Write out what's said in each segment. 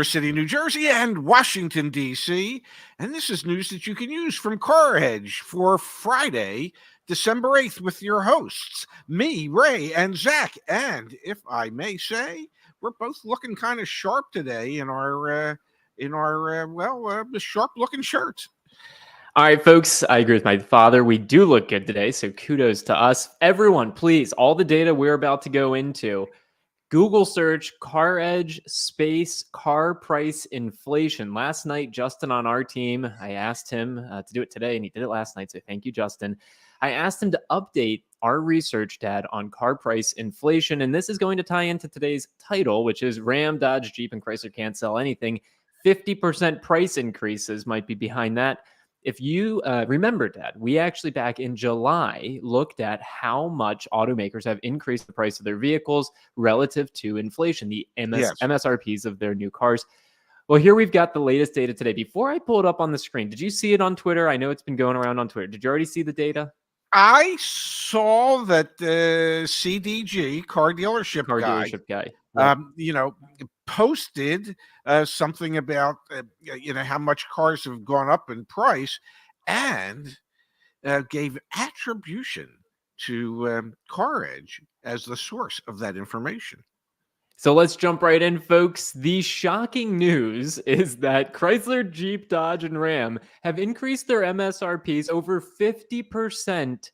City, New Jersey, and Washington, D.C. And this is news that you can use from CarEdge for Friday, December 8th, with your hosts, me, Ray, and Zach. And if I may say, we're both looking kind of sharp today in our sharp-looking shirts. All right, folks, I agree with my father. We do look good today, so kudos to us. Everyone, please, all the data we're about to go into, Google search CarEdge space car price inflation. Last night, Justin on our team, I asked him to do it today, and he did it last night, so thank you, Justin. I asked him to update our research, Dad, on car price inflation, and this is going to tie into today's title, which is Ram, Dodge, Jeep, and Chrysler can't sell anything. 50% price increases might be behind that. If you remember, Dad, we actually back in July looked at how much automakers have increased the price of their vehicles relative to inflation, the MSRPs of their new cars. Well, here we've got the latest data today. Before I pull it up on the screen, did you see it on Twitter? I know it's been going around on Twitter. Did you already see the data? I saw that the CDG, car dealership guy. Posted something about how much cars have gone up in price, and gave attribution to CarEdge as the source of that information. So let's jump right in, folks. The shocking news is that Chrysler, Jeep, Dodge, and Ram have increased their MSRPs over 50%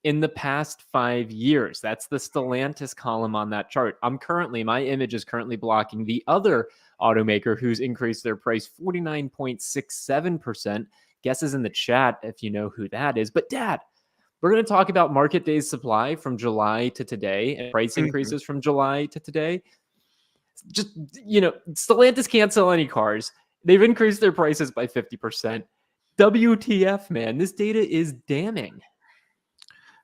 in the past 5 years. That's the Stellantis column on that chart. My image is currently blocking the other automaker who's increased their price 49.67%. Guesses in the chat if you know who that is. But Dad, we're going to talk about market days supply from July to today and price increases from July to today. Just, Stellantis can't sell any cars. They've increased their prices by 50%. WTF, man. This data is damning.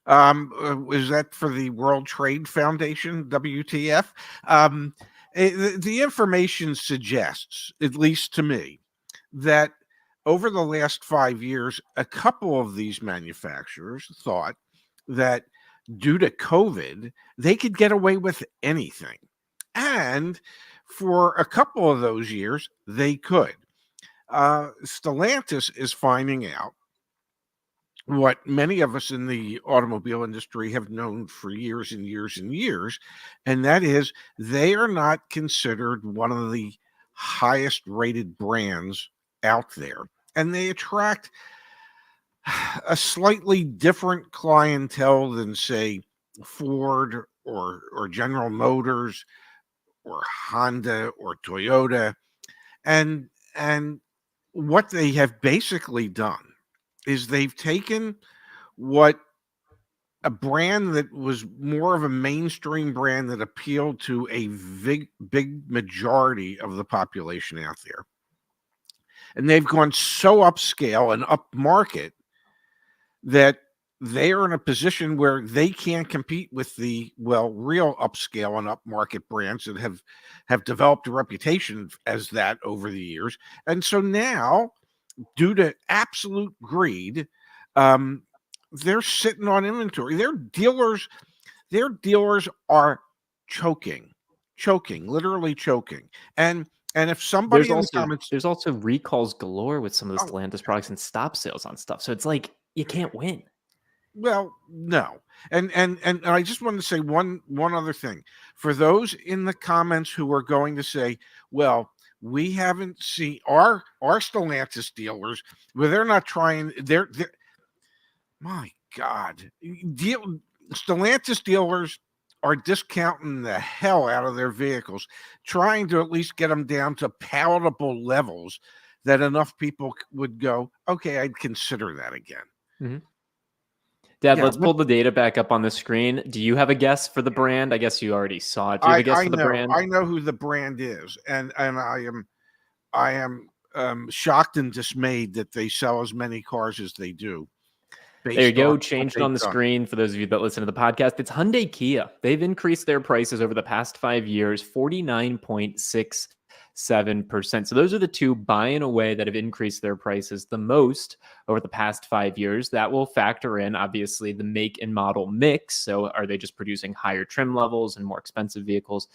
Is that for the World Trade Foundation, WTF? The information suggests, at least to me, that over the last 5 years, a couple of these manufacturers thought that due to COVID, they could get away with anything. And for a couple of those years, they could. Stellantis is finding out what many of us in the automobile industry have known for years and years and years, and that is they are not considered one of the highest rated brands out there. And they attract a slightly different clientele than, say, Ford or General Motors or Honda or Toyota. And what they have basically done is they've taken what a brand that was more of a mainstream brand that appealed to a big majority of the population out there, and they've gone so upscale and upmarket that they are in a position where they can't compete with the real upscale and upmarket brands that have developed a reputation as that over the years. And so now, due to absolute greed, they're sitting on inventory. Their dealers are choking, literally choking. And if somebody in the comments, there's also recalls galore with some of the Stellantis products and stop sales on stuff. So it's like you can't win. Well, no. And I just wanted to say one other thing. For those in the comments who are going to say, well, we haven't seen our Stellantis dealers, where they're not trying, they're my God. Stellantis dealers are discounting the hell out of their vehicles, trying to at least get them down to palatable levels that enough people would go, okay, I'd consider that again. Mm-hmm. Dad, let's pull the data back up on the screen. Do you have a guess for the brand? I guess you already saw it. Do you have a guess for the brand? I know who the brand is, and I am shocked and dismayed that they sell as many cars as they do. There you go. Changed on the screen for those of you that listen to the podcast. It's Hyundai Kia. They've increased their prices over the past 5 years, 7%. So those are the two by and away that have increased their prices the most over the past 5 years. That will factor in, obviously, the make and model mix. So are they just producing higher trim levels and more expensive vehicles,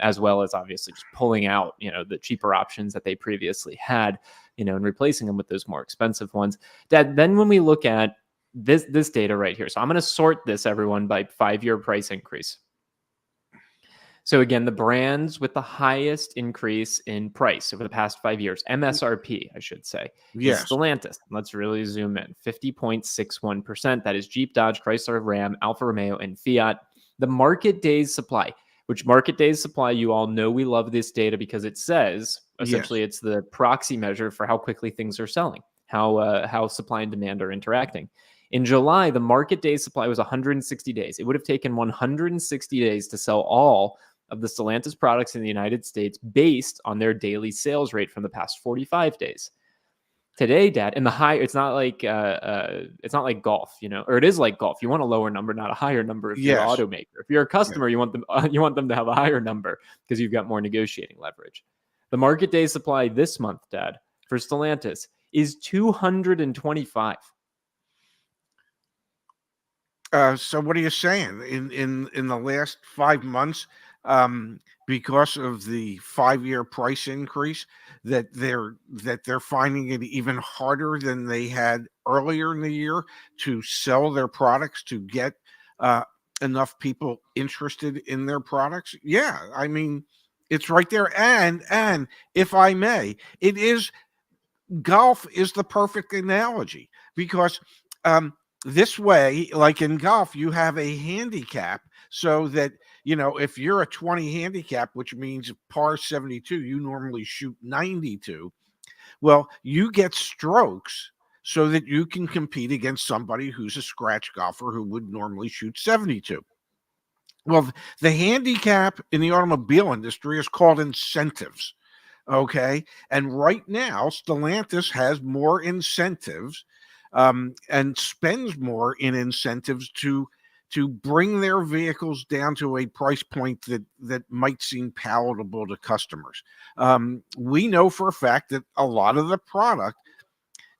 as well as obviously just pulling out, the cheaper options that they previously had, and replacing them with those more expensive ones. Dad, then when we look at this data right here, so I'm going to sort this, everyone, by 5-year price increase. So again, the brands with the highest increase in price over the past 5 years, MSRP, I should say, is Yes. Stellantis. Let's really zoom in. 50.61%. That is Jeep, Dodge, Chrysler, Ram, Alfa Romeo, and Fiat. The market days supply, which market days supply, you all know we love this data because it says, essentially, Yes. it's the proxy measure for how quickly things are selling, how supply and demand are interacting. In July, the market days supply was 160 days. It would have taken 160 days to sell all of the Stellantis products in the United States based on their daily sales rate from the past 45 days. Today, Dad, and it's not like golf, or it is like golf. You want a lower number, not a higher number. If you're an Yes. automaker, if you're a customer, you want them to have a higher number because you've got more negotiating leverage. The market day supply this month, Dad, for Stellantis is 225. So what are you saying? In the last 5 months, because of the 5-year price increase, that they're finding it even harder than they had earlier in the year to sell their products, to get enough people interested in their products? Yeah, I mean, it's right there. And if I may, golf is the perfect analogy because this way, like in golf, you have a handicap so that, if you're a 20 handicap, which means par 72, you normally shoot 92. Well, you get strokes so that you can compete against somebody who's a scratch golfer who would normally shoot 72. Well, the handicap in the automobile industry is called incentives. Okay. And right now, Stellantis has more incentives and spends more in incentives to bring their vehicles down to a price point that might seem palatable to customers. We know for a fact that a lot of the product,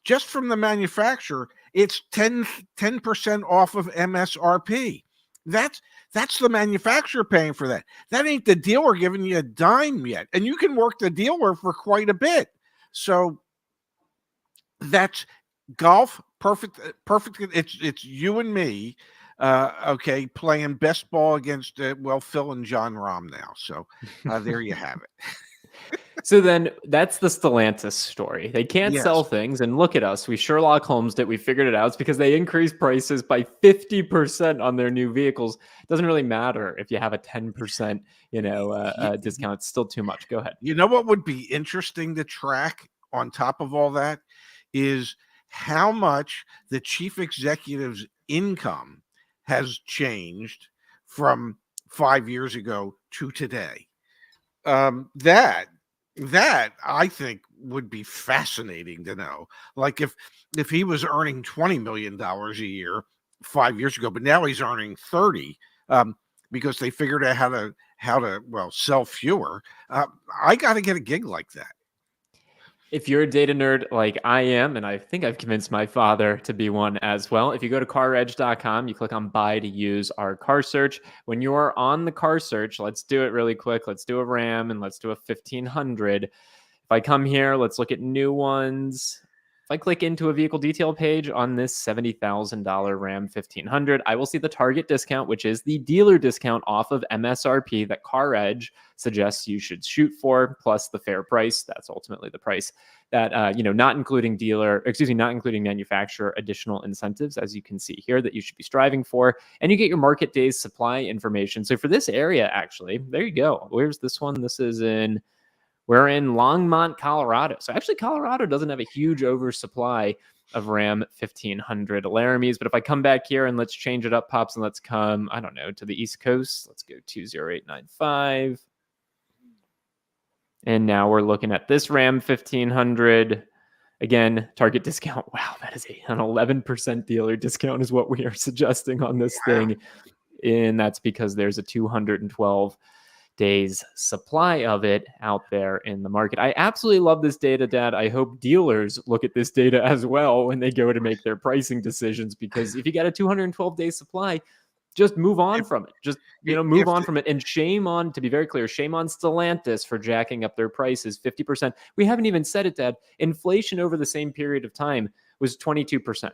just from the manufacturer, it's 10% off of MSRP. That's the manufacturer paying for that. That ain't the dealer giving you a dime yet. And you can work the dealer for quite a bit. So that's golf. Perfect. It's you and me, okay, playing best ball against Phil and John Rahm now. So there you have it. So then that's the Stellantis story. They can't sell Yes. things, and look at us. We Sherlock Holmes'd it. We figured it out. It's because they increased prices by 50% on their new vehicles. It doesn't really matter if you have a 10%, discount. It's still too much. Go ahead. You know what would be interesting to track on top of all that is how much the chief executive's income has changed from 5 years ago to today. That I think would be fascinating to know. Like if he was earning $20 million a year 5 years ago, but now he's earning 30, because they figured out how to sell fewer. I got to get a gig like that. If you're a data nerd like I am, and I think I've convinced my father to be one as well, if you go to CarEdge.com, you click on buy to use our car search. When you are on the car search, let's do it really quick. Let's do a Ram and let's do a 1500. If I come here, let's look at new ones. If I click into a vehicle detail page on this $70,000 Ram 1500, I will see the target discount, which is the dealer discount off of MSRP that CarEdge suggests you should shoot for, plus the fair price. That's ultimately the price that, not including manufacturer additional incentives, as you can see here, that you should be striving for. And you get your market days supply information. So for this area, actually, there you go. Where's this one? We're in Longmont, Colorado. So actually, Colorado doesn't have a huge oversupply of Ram 1500 Laramies. But if I come back here and let's change it up, Pops, and let's come, I don't know, to the East Coast. Let's go 20895. And now we're looking at this Ram 1500. Again, target discount. Wow, that is an 11% dealer discount is what we are suggesting on this thing. And that's because there's a 212 days supply of it out there in the market. I absolutely love this data, Dad. I hope dealers look at this data as well when they go to make their pricing decisions, because if you got a 212-day supply, just move on If from it. Just, move if on from it. And shame on, to be very clear, shame on Stellantis for jacking up their prices 50%. We haven't even said it, Dad. Inflation over the same period of time was 22%.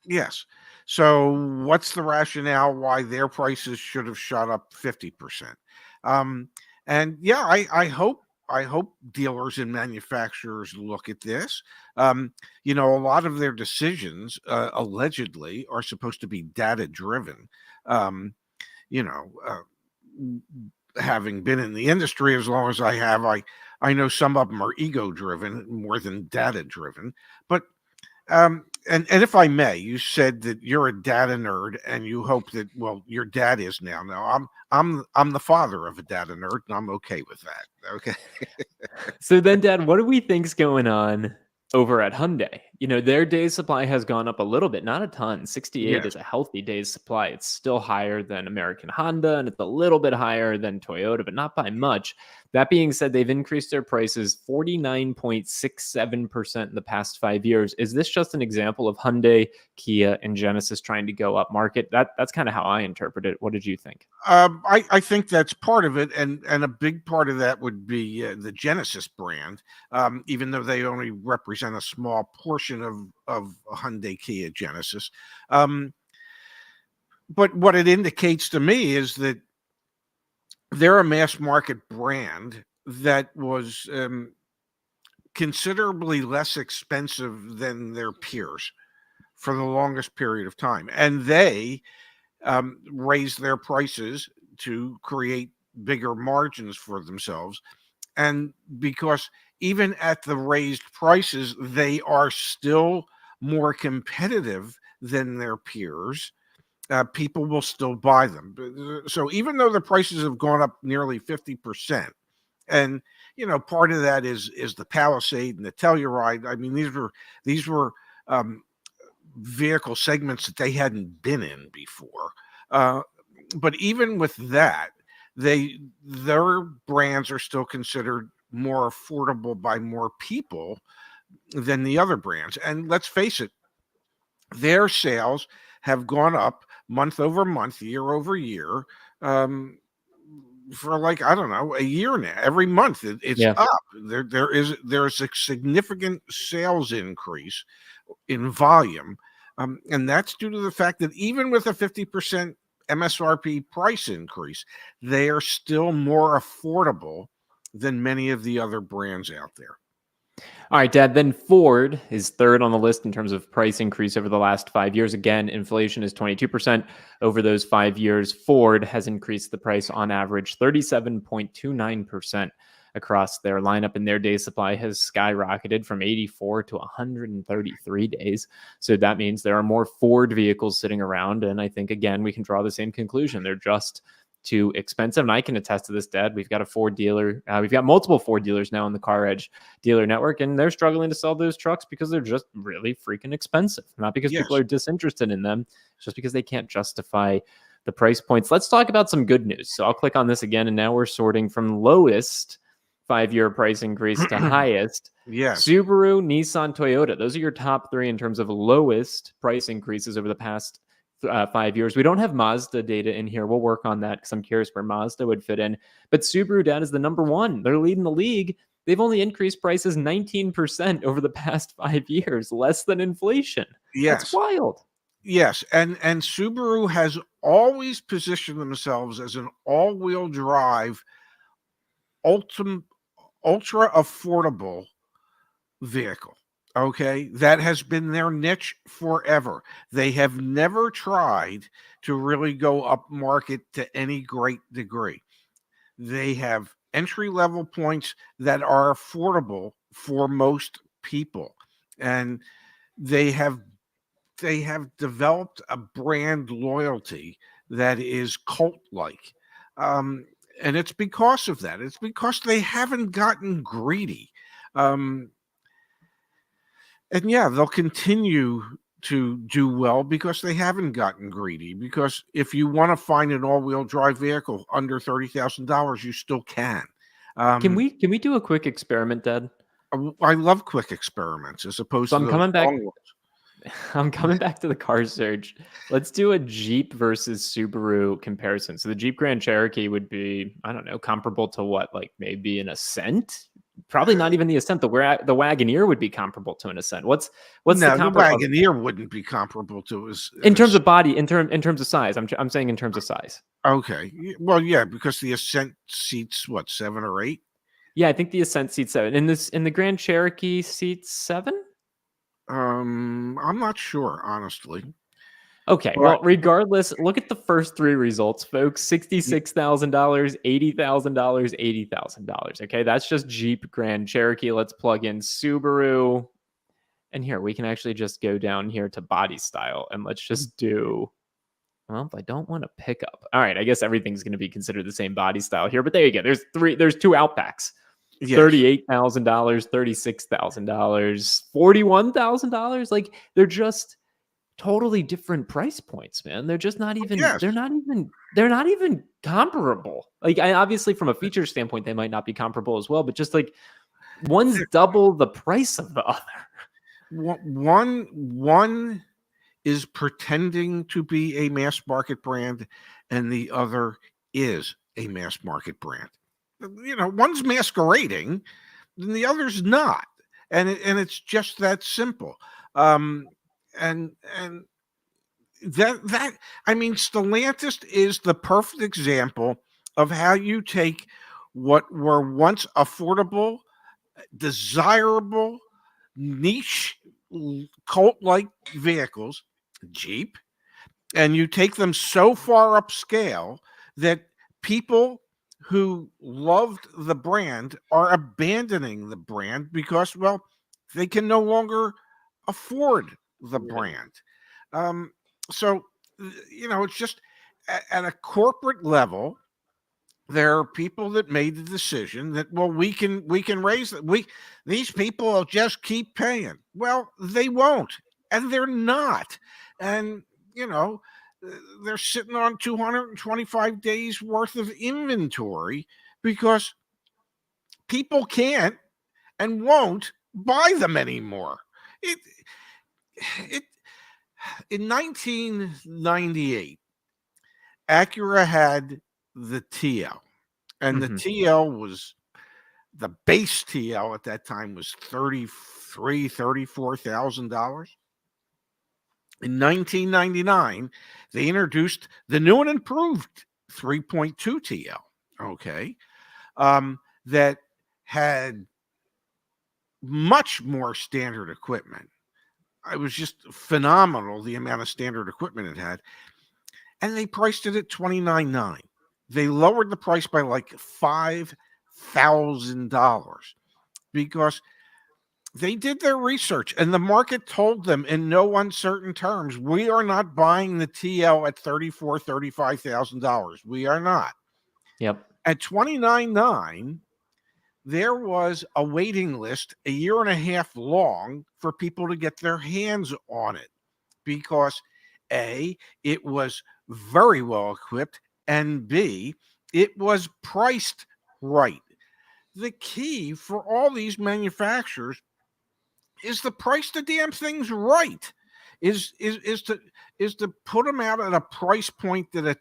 Yes. So what's the rationale why their prices should have shot up 50%? Um, and yeah, I hope dealers and manufacturers look at this. A lot of their decisions allegedly are supposed to be data driven. Um, you know, uh, Having been in the industry as long as I have, I know some of them are ego driven more than data driven. But and if I may, you said that you're a data nerd, and you hope that, well, your dad is now. Now I'm the father of a data nerd, and I'm okay with that. Okay. So then, Dad, what do we think's going on over at Hyundai? Their days supply has gone up a little bit, not a ton. 68 Yes. is a healthy days supply. It's still higher than American Honda, and it's a little bit higher than Toyota, but not by much. That being said, they've increased their prices 49.67% in the past 5 years. Is this just an example of Hyundai, Kia, and Genesis trying to go up market? That's kind of how I interpret it. What did you think? I think that's part of it, and a big part of that would be the Genesis brand, even though they only represent a small portion of Hyundai, Kia, Genesis. Um, but what it indicates to me is that they're a mass market brand that was considerably less expensive than their peers for the longest period of time, and they raised their prices to create bigger margins for themselves. And because even at the raised prices, they are still more competitive than their peers. People will still buy them. So even though the prices have gone up nearly 50%, and part of that is the Palisade and the Telluride. I mean, these were um, vehicle segments that they hadn't been in before. Uh, but even with that, their brands are still considered more affordable by more people than the other brands. And let's face it, their sales have gone up month over month, year over year, um, for, like, I don't know, a year now. Every month it's Yeah. up. There's a significant sales increase in volume. And that's due to the fact that even with a 50% MSRP price increase, they are still more affordable than many of the other brands out there. All right, Dad. Then Ford is third on the list in terms of price increase over the last 5 years. Again, inflation is 22% over those 5 years. Ford has increased the price on average 37.29% across their lineup, and their day supply has skyrocketed from 84 to 133 days. So that means there are more Ford vehicles sitting around. And I think, again, we can draw the same conclusion. They're just too expensive. And I can attest to this, Dad. We've got a Ford dealer. We've got multiple Ford dealers now in the CarEdge dealer network, and they're struggling to sell those trucks because they're just really freaking expensive. Not because people Yes. are disinterested in them, it's just because they can't justify the price points. Let's talk about some good news. So I'll click on this again, and now we're sorting from lowest 5-year price increase to highest. Yes. Subaru, Nissan, Toyota. Those are your top three in terms of lowest price increases over the past 5 years. We don't have Mazda data in here. We'll work on that because I'm curious where Mazda would fit in. But Subaru, Dad, is the number one. They're leading the league. They've only increased prices 19% over the past 5 years, less than inflation. That's Yes. wild. Yes. And Subaru has always positioned themselves as an all-wheel drive, ultra affordable vehicle. Okay, that has been their niche forever. They have never tried to really go up market to any great degree. They have entry level points that are affordable for most people, and they have developed a brand loyalty that is cult like. Um, and it's because of that. It's because they haven't gotten greedy. Um, and yeah, they'll continue to do well because they haven't gotten greedy. Because if you want to find an all-wheel drive vehicle under $30,000, you still can. Can we do a quick experiment, Dad? I love quick experiments as opposed So to I'm those coming back. long ones. I'm coming back to the car search. Let's do a Jeep versus Subaru comparison. So the Jeep Grand Cherokee would be, I don't know, comparable to what, like maybe an Ascent? Probably not even the Ascent. The Wagoneer would be comparable to an Ascent. What's the No, the comparable Wagoneer wouldn't be comparable to in terms of body, in terms of size? I'm saying in terms of size. Okay, well, yeah, because the Ascent seats what, 7 or 8? Yeah, I think the Ascent seats 7. In the Grand Cherokee seats 7. I'm not sure, honestly. Okay, But well, regardless, look at the first 3 results, folks. $66,000, $80,000, $80,000. Okay, that's just Jeep Grand Cherokee. Let's plug in Subaru. And here, we can actually just go down here to body style, and let's just do, well, I don't want a pickup. All right, I guess everything's going to be considered the same body style here, but there you go. There's 2 Outbacks. yes. $38,000, $36,000, $41,000. Like, they're just totally different price points, man. They're just not even, Yes. they're not even comparable. Like, obviously from a feature standpoint, they might not be comparable as well, but just like one's double the price of the other. One is pretending to be a mass market brand, and the other is a mass market brand. One's masquerading, and the other's not, and it's just that simple. And that I mean, Stellantis is the perfect example of how you take what were once affordable, desirable, niche, cult-like vehicles, Jeep, and you take them so far upscale that people who loved the brand are abandoning the brand because, well, they can no longer afford the brand. So, it's just at a corporate level, there are people that made the decision that, well, we can raise it. These people will just keep paying. Well, they won't, and they're not. And they're sitting on 225 days worth of inventory because people can't and won't buy them anymore. In 1998, Acura had the TL, and the TL was, the base TL at that time was $34,000. In 1999, they introduced the new and improved 3.2 TL. Okay, that had much more standard equipment. It was just phenomenal, the amount of standard equipment it had. And they priced it at $29,900. They lowered the price by like $5,000 because they did their research, and the market told them in no uncertain terms, we are not buying the TL at $34,000, $35,000. We are not. Yep. At $29,900, there was a waiting list a year and a half long for people to get their hands on it because A, it was very well equipped, and B, it was priced right. The key for all these manufacturers is to price the damn things right. Is to put them out at a price point that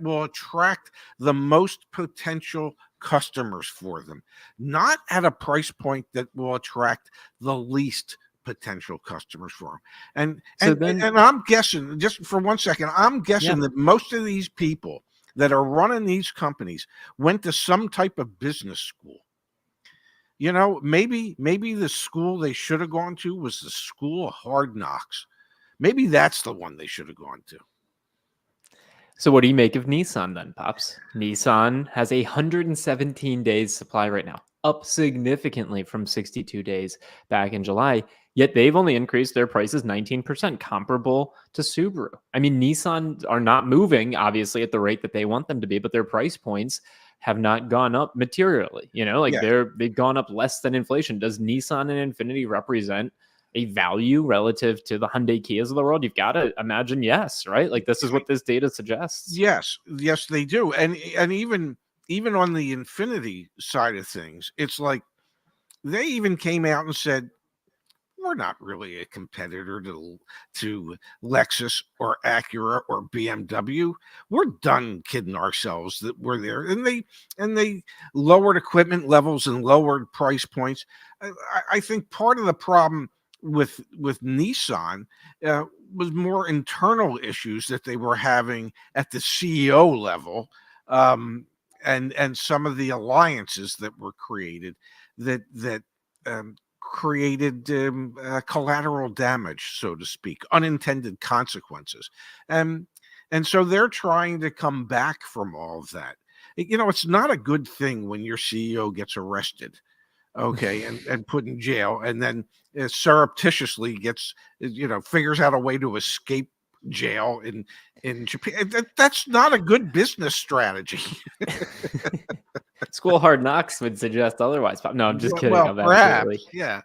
will attract the most potential customers for them, not at a price point that will attract the least potential customers for them. And I'm guessing, just for 1 second, I'm guessing that most of these people that are running these companies went to some type of business school. Maybe the school they should have gone to was the School of Hard Knocks. Maybe that's the one they should have gone to. So what do you make of Nissan then, Pops? Nissan has 117 days supply right now, up significantly from 62 days back in July, yet they've only increased their prices 19%, comparable to Subaru. I mean, Nissan are not moving, obviously, at the rate that they want them to be, but their price points have not gone up materially. They've gone up less than inflation. Does Nissan and Infiniti represent a value relative to the Hyundai Kias of the world? You've got to imagine yes, right? Like this is what this data suggests. Yes, yes, they do. And even on the Infinity side of things, it's like they even came out and said, we're not really a competitor to Lexus or Acura or BMW. We're done kidding ourselves that we're there. And they lowered equipment levels and lowered price points. I think part of the problem with Nissan was more internal issues that they were having at the CEO level, and some of the alliances that were created that created collateral damage, so to speak, unintended consequences. And so they're trying to come back from all of that. It's not a good thing when your CEO gets arrested, okay, and put in jail, and then surreptitiously figures out a way to escape jail in Japan. That's not a good business strategy. School Hard Knocks would suggest otherwise. No, I'm just kidding. Well, I'm perhaps, absolutely. yeah.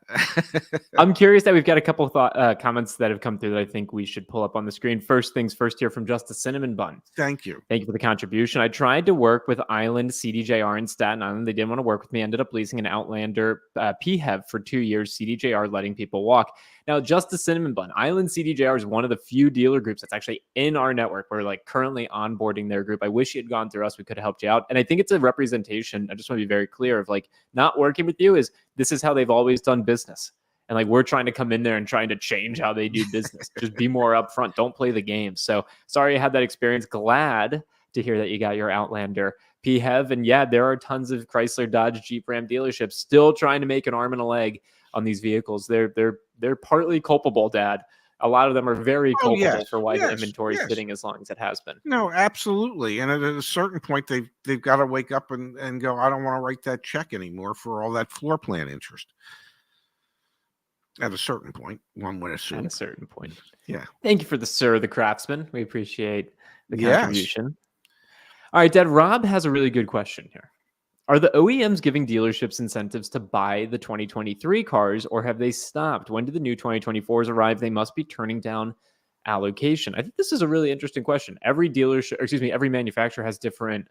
I'm curious that we've got a couple comments that have come through that I think we should pull up on the screen. First things first, here from Justice Cinnamon Bun. Thank you. Thank you for the contribution. I tried to work with Island CDJR in Staten Island. They didn't want to work with me. Ended up leasing an Outlander PHEV for 2 years. CDJR letting people walk. Now, Justice Cinnamon Bun, Island CDJR is one of the few dealer groups that's actually in our network. We're like currently onboarding their group. I wish you had gone through us. We could have helped you out. And I think it's a representation. I just want to be very clear of like not working with you this is how they've always done business. And like we're trying to come in there and trying to change how they do business. Just be more upfront. Don't play the game. So sorry you had that experience. Glad to hear that you got your Outlander PHEV. And yeah, there are tons of Chrysler, Dodge, Jeep, Ram dealerships still trying to make an arm and a leg on these vehicles. They're partly culpable, Dad. A lot of them are very culpable for why the inventory is sitting as long as it has been. No, absolutely. And at a certain point, they've got to wake up and go, I don't want to write that check anymore for all that floor plan interest. At a certain point, one would assume. At a certain point. Yeah. Thank you for the craftsman. We appreciate the contribution. All right, Dad, Rob has a really good question here. Are the OEMs giving dealerships incentives to buy the 2023 cars, or have they stopped? When do the new 2024s arrive? They must be turning down allocation. I think this is a really interesting question. Every every manufacturer has different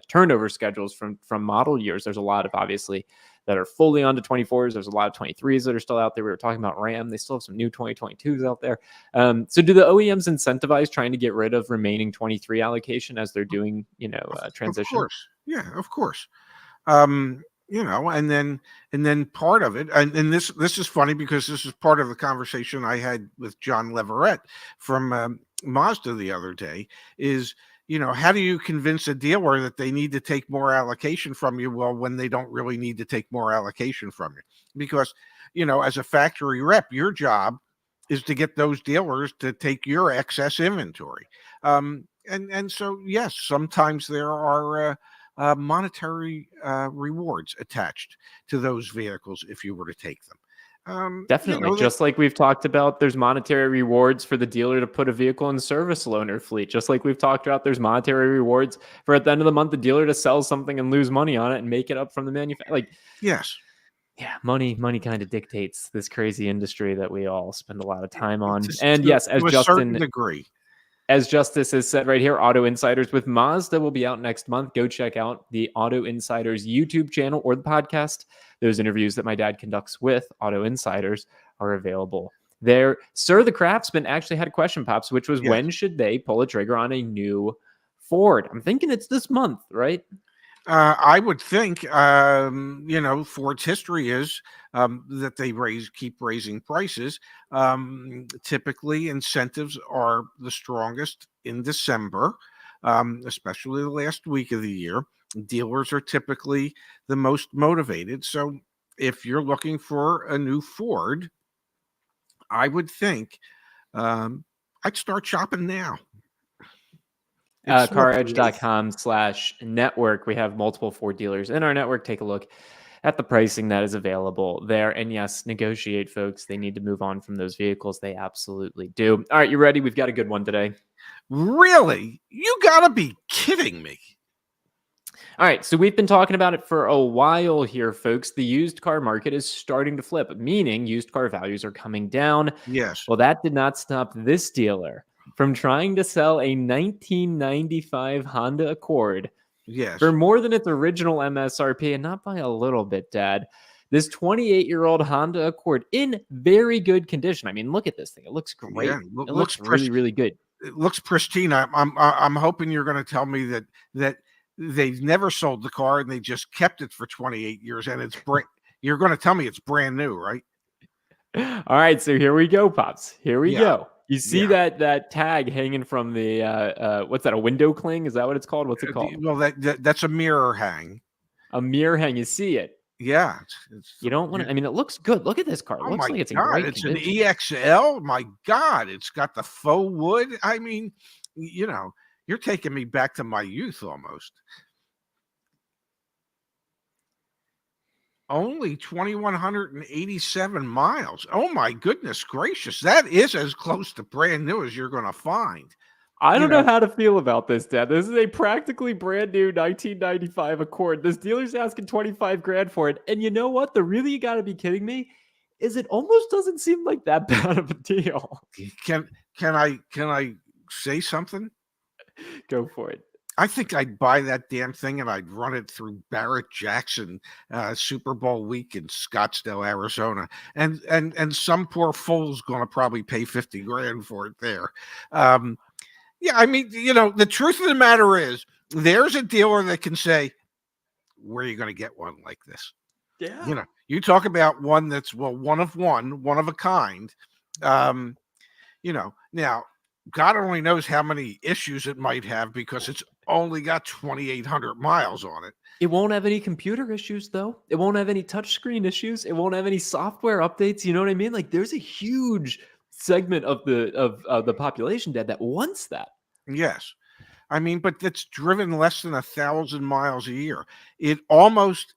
turnover schedules from model years. There's a lot of obviously that are fully onto 24s. There's a lot of 23s that are still out there. We were talking about Ram. They still have some new 2022s out there. So do the OEMs incentivize trying to get rid of remaining 23 allocation as they're doing, transition? Of course. Yeah, of course. And then part of it, and this is funny because this is part of the conversation I had with John Leverett from Mazda the other day is, how do you convince a dealer that they need to take more allocation from you? Well, when they don't really need to take more allocation from you, because, as a factory rep, your job is to get those dealers to take your excess inventory. And so, yes, sometimes there are monetary rewards attached to those vehicles if you were to take them. Definitely. Just like we've talked about, there's monetary rewards for the dealer to put a vehicle in service loaner fleet. Just like we've talked about, there's monetary rewards for at the end of the month, the dealer to sell something and lose money on it and make it up from the manufacturer. Yes. Yeah, money kind of dictates this crazy industry that we all spend a lot of time on. And yes, as Justin degree. As Justice has said right here, Auto Insiders with Mazda will be out next month. Go check out the Auto Insiders YouTube channel or the podcast. Those interviews that my dad conducts with Auto Insiders are available there. Sir, the Craftsman actually had a question, Pops, which was when should they pull a trigger on a new Ford? I'm thinking it's this month, right? I would think, Ford's history is that they keep raising prices. Typically, incentives are the strongest in December, especially the last week of the year. Dealers are typically the most motivated. So if you're looking for a new Ford, I would think I'd start shopping now. CarEdge.com/network. We have multiple Ford dealers in our network. Take a look at the pricing that is available there. And yes, negotiate, folks. They need to move on from those vehicles. They absolutely do. All right, you ready? We've got a good one today. Really? You gotta be kidding me. All right, so we've been talking about it for a while here, folks. The used car market is starting to flip, meaning used car values are coming down. Yes. Well, that did not stop this dealer from trying to sell a 1995 Honda Accord Yes. for more than its original MSRP, and not by a little bit, Dad. This 28-year-old Honda Accord in very good condition. I mean, look at this thing. It looks Yeah. great. It Looks looks really, really good. it looks pristine. I'm hoping you're going to tell me that they've never sold the car and they just kept it for 28 years and you're going to tell me it's brand new, right? All right, so here we go, Pops. Here we Yeah. go. You see Yeah. that tag hanging from the what's that? A window cling? Is that what it's called? What's it called? Well, that's a mirror hang. A mirror hang. You see it. Yeah. You don't want to. I mean, it looks good. Look at this car. It Oh looks my like it's in God, great it's condition. an EXL. My God, it's got the faux wood. I mean, you're taking me back to my youth almost. Only 2,187 miles. Oh my goodness gracious. That is as close to brand new as you're going to find. I You don't know know, how to feel about this, Dad. This is a practically brand new 1995 Accord. This dealer's asking 25 grand for it. And you know what? The really you got to be kidding me is it almost doesn't seem like that bad of a deal. can I say something? Go for it. I think I'd buy that damn thing and I'd run it through Barrett Jackson Super Bowl week in Scottsdale, Arizona, and some poor fool's going to probably pay 50 grand for it there. Yeah, I mean, the truth of the matter is, there's a dealer that can say, "Where are you going to get one like this?" Yeah. You talk about one that's one of a kind. Now God only knows how many issues it might have because it's only got 2,800 miles on it. It won't have any computer issues, though. It won't have any touchscreen issues. It won't have any software updates. You know what I mean? Like, there's a huge segment of the population, Dad, that wants that. Yes. I mean, but it's driven less than 1,000 miles a year. It almost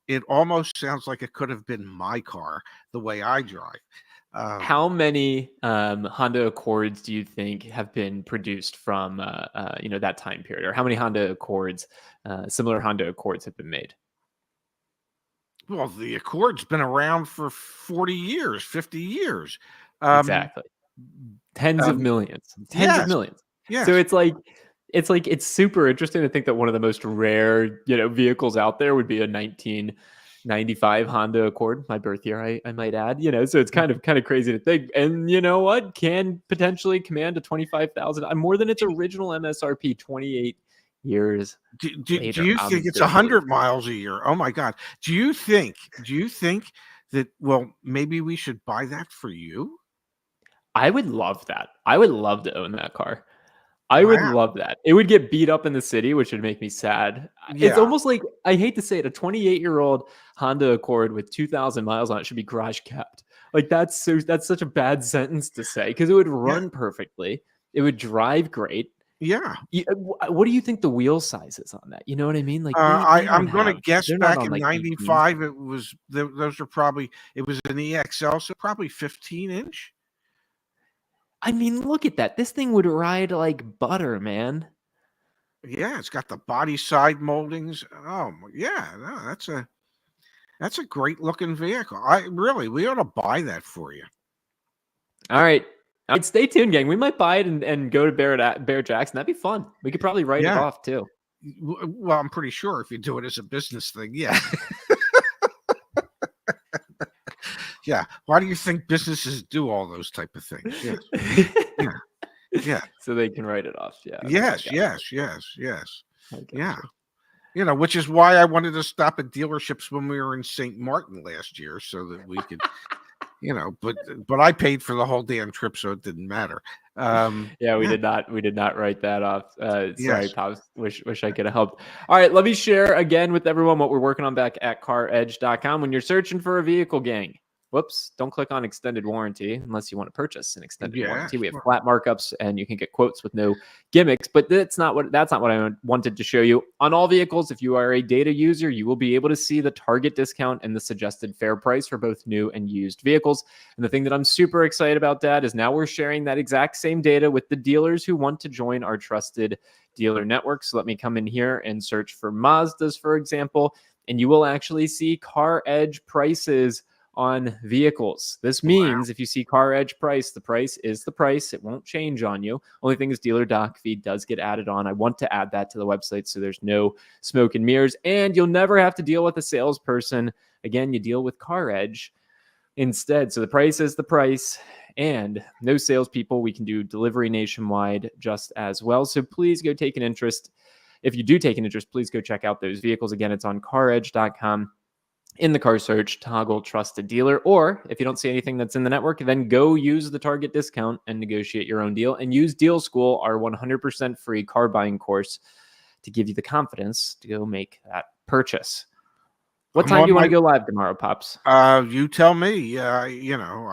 sounds like it could have been my car the way I drive. How many Honda Accords do you think have been produced from that time period, or how many Honda Accords, similar Honda Accords, have been made? Well, the Accord's been around for 40 years, 50 years. Exactly, tens of millions, tens of millions. Yes. So it's super interesting to think that one of the most rare vehicles out there would be a 1995 Honda Accord, my birth year, I might add. So it's kind of crazy to think. And you know what? Can potentially command a 25,000, more than its original MSRP. 28 years later. Do you think it's 100 miles a year? Oh my God! Do you think that? Well, maybe we should buy that for you. I would love that. I would love to own that car. I would love that. It would get beat up in the city, which would make me sad. Yeah. It's almost like, I hate to say it, a 28-year-old Honda Accord with 2,000 miles on it should be garage kept. Like, that's such a bad sentence to say, because it would run perfectly. It would drive great. Yeah. What do you think the wheel size is on that? You know what I mean? Like, I'm going to guess back in like 95, it was those are probably, it was an EXL, so probably 15-inch. I mean, look at that. This thing would ride like butter, man. Yeah, it's got the body side moldings. Oh, yeah, no, that's a great looking vehicle. We ought to buy that for you. All right. Stay tuned, gang. We might buy it and go to Barrett Jackson. That'd be fun. We could probably write it off too. Well, I'm pretty sure if you do it as a business thing, yeah. Yeah. Why do you think businesses do all those type of things? Yes. Yeah. So they can write it off. Yeah. Yes. Yeah. Which is why I wanted to stop at dealerships when we were in St. Martin last year, so that we could, but I paid for the whole damn trip, so it didn't matter. We did not write that off. Sorry, Yes. Pops. Wish I could have helped. All right, let me share again with everyone what we're working on back at CarEdge.com. When you're searching for a vehicle, gang, whoops, don't click on extended warranty unless you want to purchase an extended warranty. We have flat markups and you can get quotes with no gimmicks, but that's not what I wanted to show you. On all vehicles, if you are a data user, you will be able to see the target discount and the suggested fair price for both new and used vehicles. And the thing that I'm super excited about, Dad, is now we're sharing that exact same data with the dealers who want to join our trusted dealer network. So let me come in here and search for Mazdas, for example, and you will actually see CarEdge prices on vehicles. This means if you see CarEdge price, the price is the price. It won't change on you. Only thing is dealer doc feed does get added on. I want to add that to the website so there's no smoke and mirrors, and you'll never have to deal with a salesperson. Again, you deal with CarEdge instead. So the price is the price, and no salespeople. We can do delivery nationwide just as well. So please go take an interest. If you do take an interest, please go check out those vehicles. Again, it's on caredge.com. In the car search, toggle trusted dealer. Or if you don't see anything that's in the network, then go use the target discount and negotiate your own deal, and use Deal School, our 100% free car buying course, to give you the confidence to go make that purchase. What time do you want to go live tomorrow, Pops? You tell me. You know,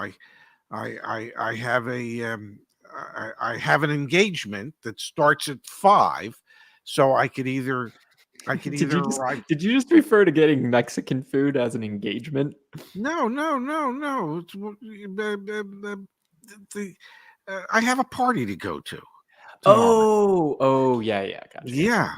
I have I have an engagement that starts at 5, so I could either arrive. Did you just refer to getting Mexican food as an engagement? No. It's, I have a party to go to tomorrow. Oh, yeah, gotcha. Yeah,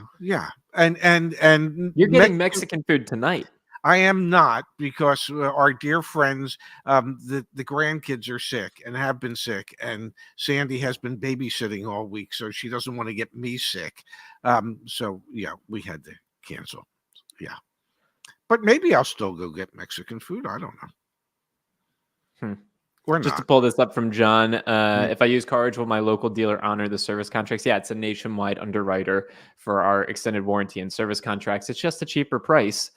and You're getting Mexican food tonight. I am not, because our dear friends, the grandkids are sick and have been sick, and Sandy has been babysitting all week, so she doesn't want to get me sick. So yeah, we had to cancel. Yeah, but maybe I'll still go get Mexican food. I don't know. Or just not. To pull this up from John, if I use CarEdge, will my local dealer honor the service contracts? Yeah, it's a nationwide underwriter for our extended warranty and service contracts. It's just a cheaper price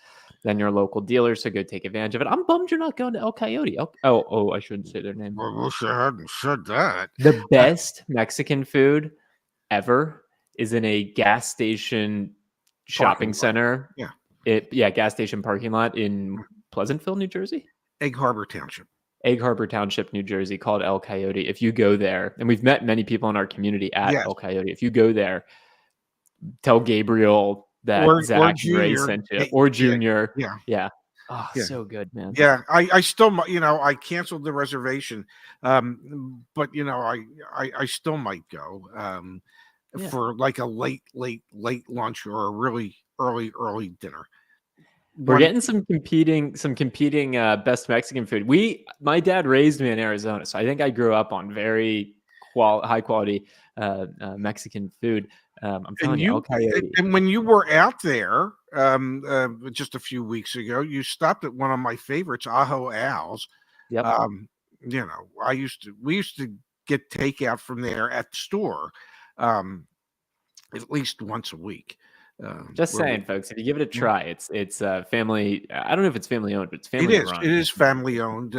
than your local dealer, so go take advantage of it. I'm bummed you're not going to El Coyote. I shouldn't say their name. Well, wish I hadn't said that. The best Mexican food ever is in a gas station shopping center. Yeah. Gas station parking lot in Pleasantville, New Jersey. Egg Harbor Township, New Jersey, called El Coyote. If you go there, and we've met many people in our community at Yes. El Coyote, if you go there, tell Gabriel that Zach Ray sent you, or Junior. Yeah. Oh, Yeah. so good, man. Yeah, I still, I canceled the reservation, but I still might go for like a late lunch or a really early dinner. We're getting some competing best Mexican food. My dad raised me in Arizona, so I think I grew up on very high quality Mexican food. I'm telling you, El Coyote. And when you were out there just a few weeks ago, you stopped at one of my favorites, Ajo Al's. Yep. We used to get takeout from there at the store at least once a week. Just saying, folks, if you give it a try, it's family. I don't know if it's family owned, but it's family run. It is family owned.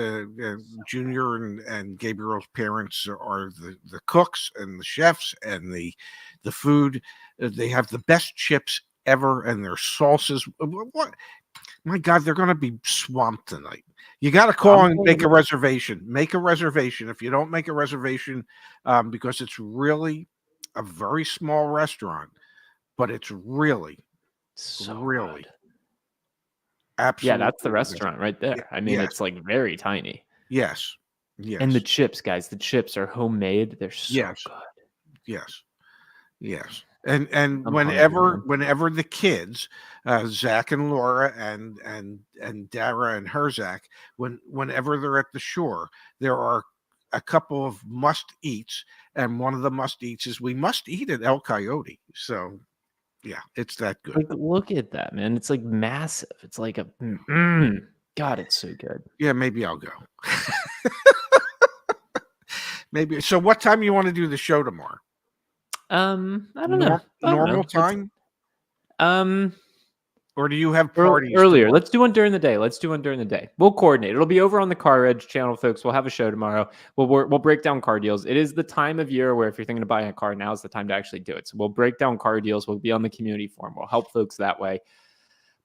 Junior and Gabriel's parents are the cooks and the chefs, and the food. They have the best chips ever, and their sauces. What? My God, they're going to be swamped tonight. You got to call and make a reservation. Make a reservation. If you don't make a reservation, because it's really a very small restaurant, but it's really good. Absolutely. Yeah, that's the restaurant right there. I mean, It's like very tiny. Yes. And the chips, guys, the chips are homemade. They're so good. Yes. And whenever the kids, Zach and Laura and Dara and her Zach, whenever they're at the shore, there are a couple of must eats, and one of the must eats is we must eat at El Coyote. So yeah, it's that good. Like, look at that, man. It's like massive. It's like a God, it's so good. Yeah, maybe I'll go. Maybe. So what time you want to do the show tomorrow? I don't know. Normal time? Or do you have parties earlier? tomorrow? Let's do one during the day. We'll coordinate. It'll be over on the CarEdge channel, folks. We'll have a show tomorrow. We'll break down car deals. It is the time of year where if you're thinking of buying a car, now is the time to actually do it. So we'll break down car deals. We'll be on the community forum. We'll help folks that way.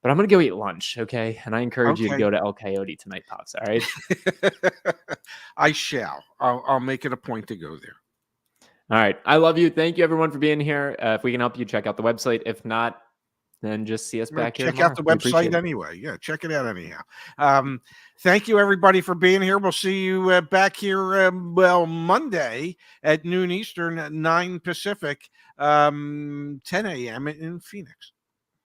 But I'm going to go eat lunch, okay? And I encourage you to go to El Coyote tonight, Pops, all right? I shall. I'll make it a point to go there. All right. I love you. Thank you, everyone, for being here. If we can help you, check out the website. If not, then just see us Or back here check out tomorrow. the We appreciate website it. anyway. Yeah, check it out anyhow. Thank you, everybody, for being here. We'll see you back here, Monday at noon Eastern, 9 Pacific, 10 a.m. in Phoenix.